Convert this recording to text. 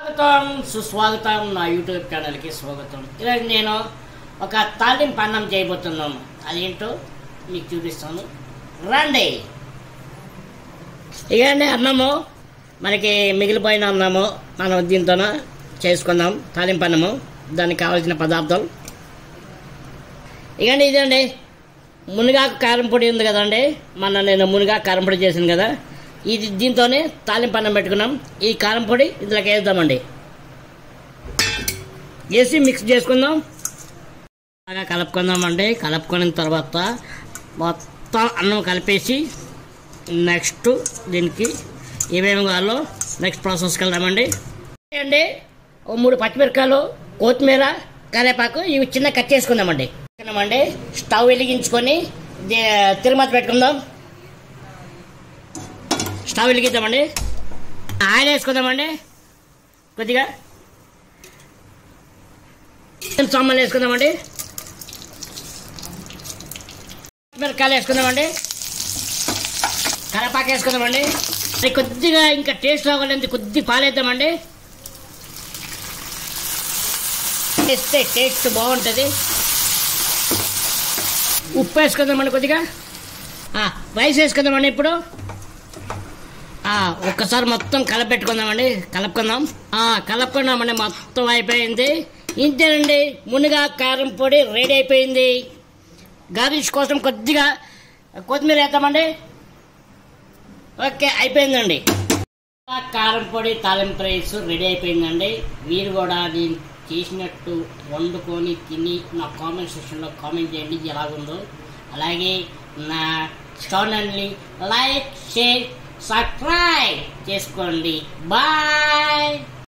స్వాగతం సుస్వాగతం నా యూట్యూబ్ ఛానల్కి స్వాగతం. ఈరోజు నేను ఒక తాలింపు అన్నం చేయబోతున్నాను. అదేంటో మీకు చూపిస్తాను, రండి. ఇకండి అన్నము మనకి మిగిలిపోయిన అన్నము మనం దీంతో చేసుకుందాం. తాలింపు అన్నము, దానికి కావాల్సిన పదార్థాలు ఇకండి ఇదండి. మునగాకు కారం పొడి ఉంది కదండి, నేను మునగాకు కారం పొడి చేశాను కదా, ఇది దీంతోనే తాలింపు అన్నం పెట్టుకున్నాం. ఈ కారం పొడి ఇందులోకి వేద్దామండి. వేసి మిక్స్ చేసుకుందాం, బాగా కలుపుకుందామండి. కలుపుకున్న తర్వాత మొత్తం అన్నం కలిపేసి నెక్స్ట్ దీనికి ఏమేమి కావాలో నెక్స్ట్ ప్రాసెస్కి వెళ్దామండి. అండి ఓ 3 పచ్చిమిరపకాయలు, కొత్తిమీర, కరివేపాకు ఇవి చిన్న కట్ చేసుకుందామండి. స్టవ్ వెలిగించుకొని తిరుమత పెట్టుకుందాం. స్టవ్ వెలిగిద్దామండి. ఆయిల్ వేసుకుందామండి. కొద్దిగా సామాన్లు వేసుకుందామండి. మిరపకాయలు వేసుకుందామండి. కరివేపాకు వేసుకుందామండి. కొద్దిగా ఇంకా టేస్ట్ రావాలంటే కొద్ది పాలేద్దామండి. వేస్తే టేస్ట్ బాగుంటుంది. ఉప్పు వేసుకుందామండి. కొద్దిగా రైస్ వేసుకుందామండి. ఇప్పుడు ఒక్కసారి మొత్తం కలపెట్టుకుందామండి. కలుపుకున్నామండి. మొత్తం అయిపోయింది. ఇంతేనండి, మునగాకు కారం పొడి రెడీ అయిపోయింది. గార్నిష్ కోసం కొద్దిగా కొత్తిమీర వేద్దామండి. ఓకే, అయిపోయిందండి. కారం పొడి తాలింపు రైస్ రెడీ అయిపోయిందండి. మీరు కూడా నేను చేసినట్టు వండుకొని తిని నా కామెంట్ సెక్షన్లో కామెంట్ చేయండి ఎలాగుందో. అలాగే నా ఛానల్ని లైక్, షేర్, సబ్స్క్రైబ్ చేసుకోండి. బాయ్.